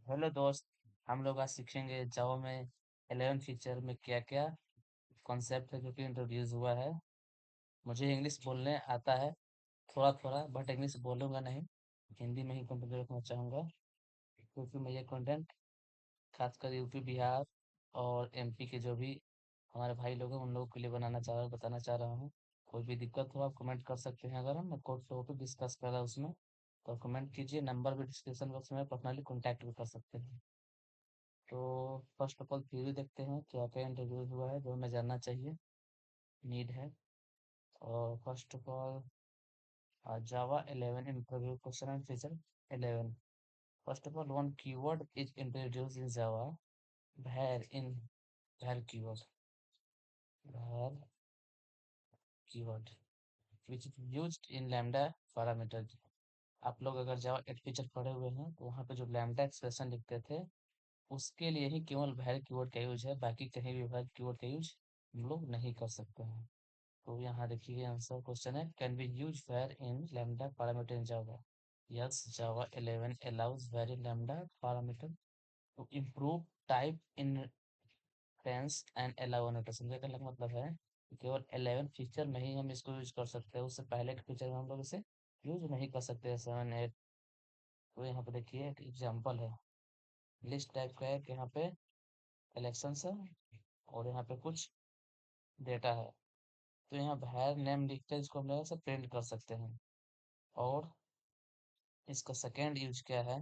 Hello दोस्त। हम लोग आज सीखेंगे जावा में 11 फीचर में क्या क्या कॉन्सेप्ट है जो कि इंट्रोड्यूस हुआ है। मुझे इंग्लिश बोलने आता है थोड़ा थोड़ा, बट इंग्लिश बोलूँगा नहीं, हिंदी में ही कंटेंट रखना चाहूँगा, क्योंकि मैं ये कंटेंट खासकर यूपी बिहार और एमपी के जो भी हमारे भाई लोग हैं उन लोगों के लिए बताना चाह रहा हूँ। कोई भी दिक्कत हो आप कमेंट कर सकते हैं। अगर हम कोई टॉपिक डिस्कस कर रहा है उसमें तो कमेंट कीजिए। नंबर भी डिस्क्रिप्शन बॉक्स में पर्सनली कॉन्टैक्ट भी कर सकते हैं। तो फर्स्ट ऑफ ऑल थ्योरी देखते हैं क्या क्या इंट्रोड्यूस हुआ है जो हमें जानना चाहिए, नीड है। और first of all Java 11 interview question and feature 11। First of all one keyword is introduce in Java, var in var keyword, var keyword which is used in lambda parameter। आप लोग अगर जावा 8 फीचर पढ़े हुए हैं तो वहाँ पे जो लैम्डा एक्सप्रेशन लिखते थे उसके लिए ही केवल var कीवर्ड का यूज है, बाकी कहीं भी var कीवर्ड का यूज हम लोग नहीं कर सकते हैं। तो यहाँ देखिए आंसर क्वेश्चन है, can be use where in lambda parameter in Java. Yes, Java 11 allows very lambda parameter to improve type inference and allow annotation। का मतलब है कि केवल 11 फीचर में ही हम इसको यूज कर सकते हैं, उससे पहले के फीचर में हम लोग इसे यूज नहीं कर सकते 7 8। तो यहाँ पे देखिए एक एग्जांपल है, लिस्ट टाइप का है कि यहाँ पे कलेक्शंस है और यहाँ पे कुछ डेटा है। तो यहाँ var नेम लिख कर इसको हम लोग ऐसे प्रिंट कर सकते हैं। और इसका सेकेंड यूज क्या है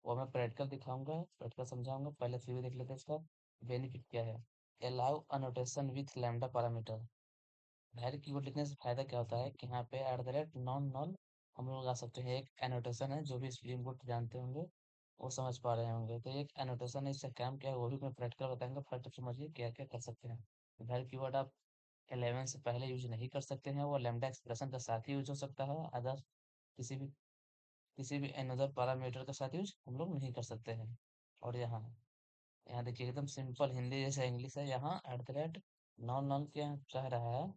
वो मैं प्रैक्टिकल दिखाऊंगा, प्रैक्टिकल समझाऊंगा। पहले थ्योरी देख लेते हैं। इसका बेनिफिट क्या है, allow annotation with lambda parameter. वैर कीवर्ड लिखने से फायदा क्या होता है कि यहाँ पे eight the rate non non हम लोग लगा सकते हैं। एक एनोटेशन है, जो भी स्प्रिंग बोट जानते होंगे वो समझ पा रहे होंगे। तो एक एनोटेशन है, इससे काम क्या है वो भी मैं प्रैक्टिकल बताऊंगा। फर्स्ट समझिए क्या क्या कर सकते हैं। वैर कीवर्ड आप 11 से पहले यूज नहीं कर सकते हैं, वो लैम्डा एक्सप्रेशन के साथ ही यूज हो सकता है। अदर किसी भी अनदर पैरामीटर के साथ यूज हम लोग नहीं कर सकते हैं। और यहाँ यहाँ देखिए एकदम सिंपल हिंदी जैसा इंग्लिश है। यहाँ eight the rate non non क्या कह रहा है,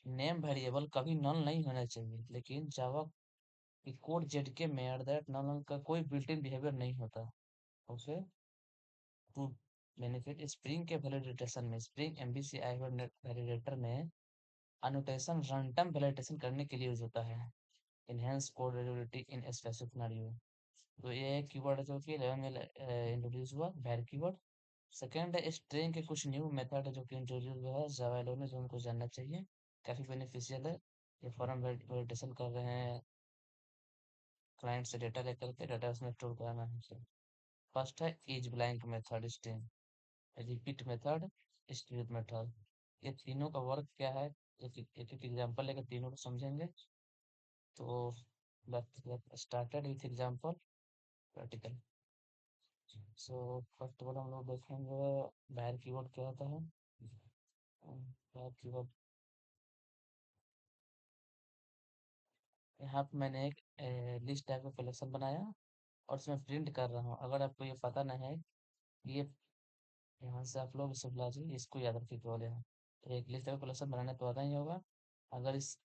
नेम वेरिएबल कभी नॉन नहीं होना चाहिए, लेकिन जावा की कोड जेडके में eight the rate non non का कोई बिल्ट इन बिहेवियर नहीं होता। ओके, टू बेनिफिट स्प्रिंग के वैलिडेशन में, स्प्रिंग एमबीसी वैलिडेटर में अनोटेशन रन टाइम वैलिडेशन करने के लिए यूज होता है। Enhance code readability in specific scenario. तो ये एक कीवर्ड है जो कि 11 में इंट्रोड्यूस हुआ, var कीवर्ड। सेकंड है स्ट्रिंग के कुछ न्यू मेथड है जो कि इंट्रोड्यूस हुआ है जावा 11 में, जो हमको जानना चाहिए। काफी बेनिफिशियल है। ये फॉर्म वैलिडेशन कर रहे हैं, क्लाइंट से डेटा लेकर के डाटा उसमें स्टोर कराना है। फर्स्ट है is blank method, string repeat method, strip method. ये तीनों का वर्क क्या है, एक एक एग्जांपल लेकर तीनों को समझेंगे। तो started with example practical. So first of all हम लोग देखेंगे var कीवर्ड क्या होता है। var कीवर्ड यहाँ पे मैंने एक लिस्ट टाइप का कलेक्शन बनाया और इसमें प्रिंट कर रहा हूँ। अगर आपको ये पता नहीं है, ये यहाँ से आप लोग इसे बुला जी, इसको याद रखिए केवल यहाँ। तो एक लिस्ट टाइप का कलेक्शन बनाने तो आता ही होगा। अगर इस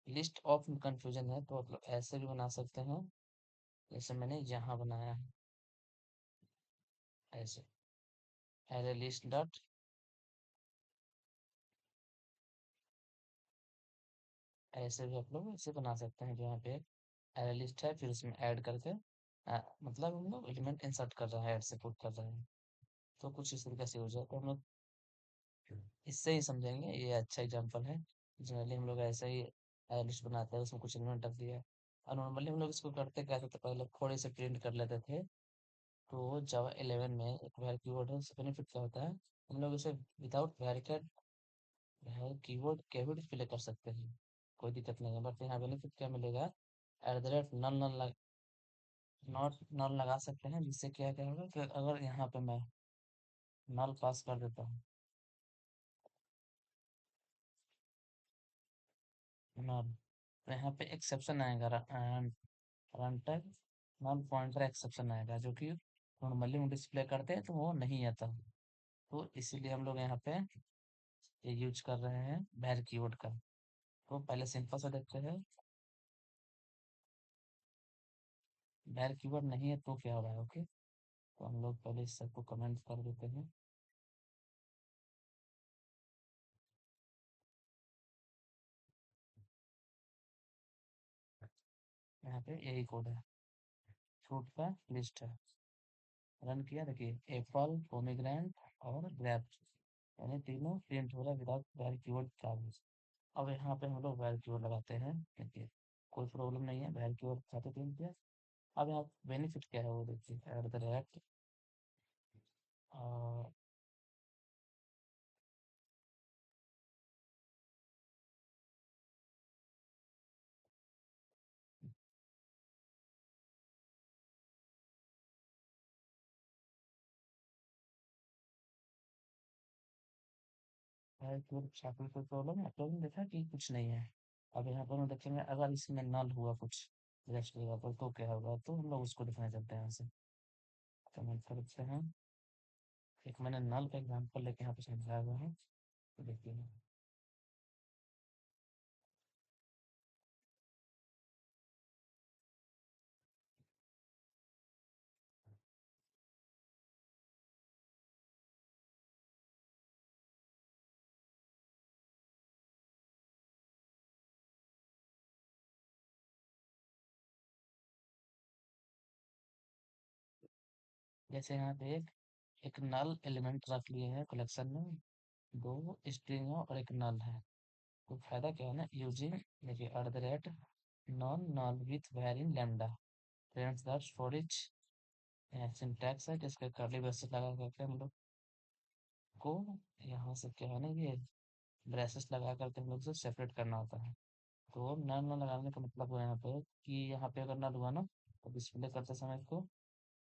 लिस्ट ऑफ कंफ्यूजन है तो आप लोग ऐसे भी बना सकते हैं जैसे मैंने यहाँ बनाया है, ऐसे एरे लिस्ट डॉट। ऐसे भी आप लोग ऐसे बना सकते हैं, जो यहाँ पे एरे लिस्ट है फिर उसमें ऐड करके मतलब हम लोग एलिमेंट इंसर्ट कर रहे हैं, ऐड से पुट कर रहे हैं। तो कुछ इस तरीके से हो जाए तो हम लोग इससे ही समझेंगे। ये अच्छा एग्जांपल है। जनरली हम लोग ऐसे ही लिस्ट बनाते हैं, उसमें कुछ एलिमेंट रख दिया। और नॉर्मली हम लोग इसको करते क्या थे, तो पहले थोड़े से प्रिंट कर लेते थे। तो जावा 11 में एक var कीवर्ड है, उससे बेनिफिट क्या होता है, हम लोग इसे विदाउट var का var कीवर्ड के भी डिस्प्ले कर सकते हैं, कोई दिक्कत नहीं है। बट यहाँ बेनिफिट क्या मिलेगा, at the rate null null not null लगा सकते हैं, जिससे क्या होगा कि अगर यहाँ पे मैं नल पास कर देता हूँ, नल, तो यहाँ पे एक्सेप्शन आएगा, run time non pointer exception आएगा, जो कि नॉर्मली हम डिस्प्ले करते हैं तो वो नहीं आता। तो इसीलिए हम लोग यहाँ पे ये यूज कर रहे हैं var कीवर्ड का। तो पहले सिंपल सा देखते हैं, var कीवर्ड नहीं है तो क्या हो रहा है। ओके, तो हम लोग पहले इस सबको कमेंट कर देते हैं। यहाँ पे यही कोड है, फ्रूट का लिस्ट है। रन किया, देखिए एप्पल, पोमीग्रेनेट और ग्रेप्स, यानी तीनों प्रिंट हो रहा है विदाउट वैर कीवर्ड चार्जेस। अब यहाँ पे हम लोग वैर कीवर्ड लगाते हैं, देखिए कोई प्रॉब्लम नहीं है, वैर कीवर्ड खाते प्रिंट किया। अब यहाँ बेनिफिट क्या है वो देखिए, एट द रेट वैर कीवर्ड छापने कोई प्रॉब्लम है, प्रॉब्लम देखा कि कुछ नहीं है। अब यहाँ पर हम देखेंगे अगर इसमें नल हुआ कुछ रेस्ट जगह पर तो क्या होगा, तो हम लोग उसको दिखाना चाहते हैं यहाँ से कमेंट करते हैं। एक मैंने नल का एग्जाम्पल लेके यहाँ पे समझाया हुआ है, तो देखिए जैसे यहाँ पे एक नल एलिमेंट रख लिए हैं कलेक्शन में, दो स्ट्रिंग और एक नल है। तो फायदा क्या है ना, यूजिंग देखिए at the rate non null with varying lambda prints the storage syntax है, जिसके कर्ली ब्रेसेस लगा करके हम लोग को यहाँ से क्या है ना, ये ब्रेसेस लगा करके हम लोग से सेपरेट करना होता है। तो नल न लगाने का मतलब हुआ यहाँ पे कि यहाँ पे अगर नल हुआ ना, तो डिस्प्ले करते समय इसको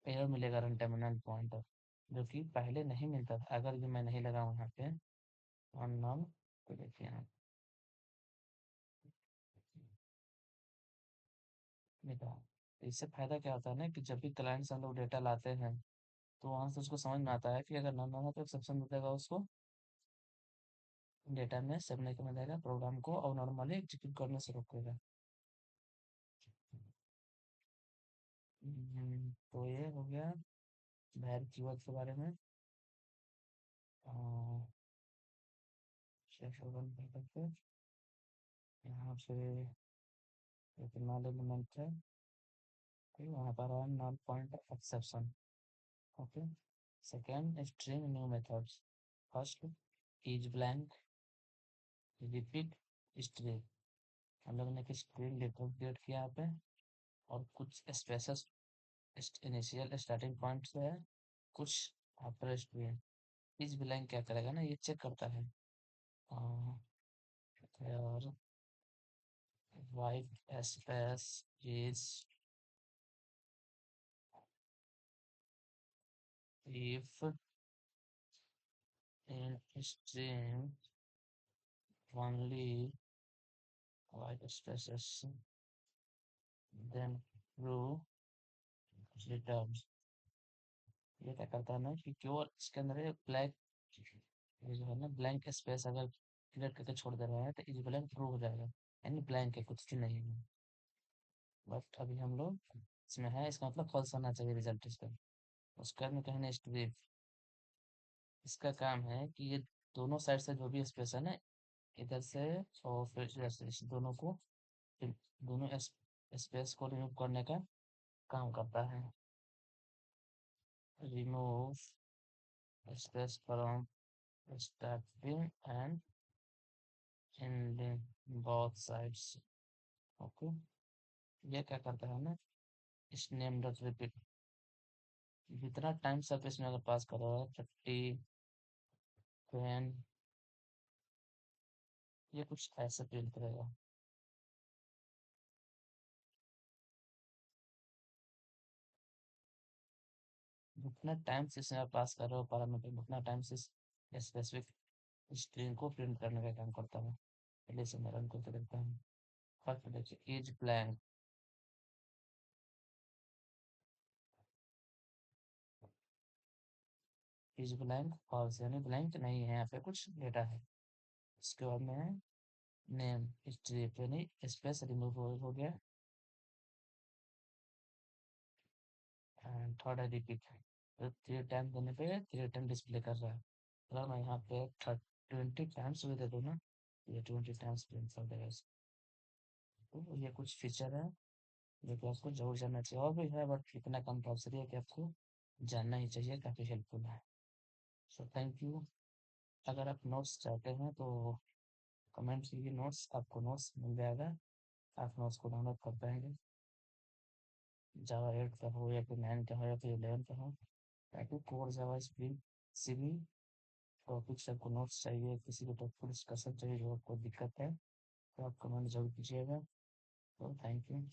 एरर मिलेगा रन टर्मिनल पॉइंटर, जो कि पहले नहीं मिलता था अगर ये मैं नहीं लगाऊँ यहाँ पे ऑन नल। तो देखिए यहाँ मिला। तो इससे फायदा क्या होता है ना कि जब भी क्लाइंट से हम लोग डेटा लाते हैं, तो वहाँ से उसको समझ में आता है कि अगर नल ना तो एक्सेप्शन मिलेगा उसको, डेटा में सेव नहीं करने देगा प्रोग्राम को और नॉर्मली एग्जीक्यूट करने से रोकेगा। तो ये हो गया वैर कीवर्ड के बारे में। सेक्शन वन कर करके यहाँ पे एक नल एलिमेंट है, तो वहाँ पर है null point exception. Okay, second string new methods, first is blank, repeat string, हम लोग ने एक स्ट्रिंग क्रिएट किया यहाँ पे और कुछ स्पेसेस इनिशियल स्टार्टिंग पॉइंट से है, कुछ आफ्टर स्ट्रिंग। इस ब्लैंक क्या करेगा ना, ये चेक करता है और white space is if in string only white spaces then true returns। ये क्या करता है ना कि केवल इसके अंदर एक ब्लैक, ये जो है ना ब्लैंक स्पेस अगर क्लियर करके छोड़ दे रहा है तो इज ब्लैंक ट्रू हो जाएगा, यानी ब्लैंक है, कुछ भी नहीं है। बट अभी हम लोग इसमें है, इसका मतलब फॉल्स आना चाहिए रिजल्ट इसका। उसके बाद में कहना स्ट्रिप, इसका काम है कि ये दोनों साइड से जो भी स्पेस है ना, इधर से और फिर इधर से, इस दोनों को, फिर दोनों स्पेस को रिमूव करने का काम करता है। Remove space from starting and ending both sides. Okay, ये क्या करता है ना, इस नेम डॉट रिपीट, जितना टाइम सर्विस में अगर पास कर रहा है 30 10, ये कुछ ऐसे प्रिंट करेगा। जितना टाइम से इसमें आप पास कर रहे हो पैरामीटर, उतना टाइम से स्पेसिफिक स्ट्रिंग को प्रिंट करने का काम करता है। पहले से मैं रन करके देखता हूँ। फर्स्ट देखिए is blank, is blank false, यानी ब्लैंक नहीं है, यहाँ पे कुछ डेटा है। उसके बाद में है नेम स्ट्रिप, यानी स्पेस रिमूव हो गया। एंड थर्ड है रिपीट, तो 3 टाइम देने पे 3 टाइम डिस्प्ले कर रहा है। अगर मैं यहाँ पे 20 टाइम्स भी दे दूँ ना, ये 20 टाइम्स प्रिंट कर देगा इसको। तो ये कुछ फीचर है जो कि आपको जरूर जानना चाहिए, और भी है बट इतना कंपल्सरी है कि आपको जानना ही चाहिए, काफ़ी हेल्पफुल है। So thank you. अगर आप नोट्स चाहते हैं तो कमेंट कीजिए, नोट्स आपको नोट्स मिल जाएगा, आप नोट्स को डाउनलोड कर पाएंगे। जावा 8 का हो या फिर 9 का हो या फिर 11 का हो, ताकि core Java spring CV topics आपको नोट्स चाहिए, किसी भी टॉपिक पर डिस्कशन चाहिए जो आपको दिक्कत है, तो आप कमेंट जरूर कीजिएगा। तो थैंक यू।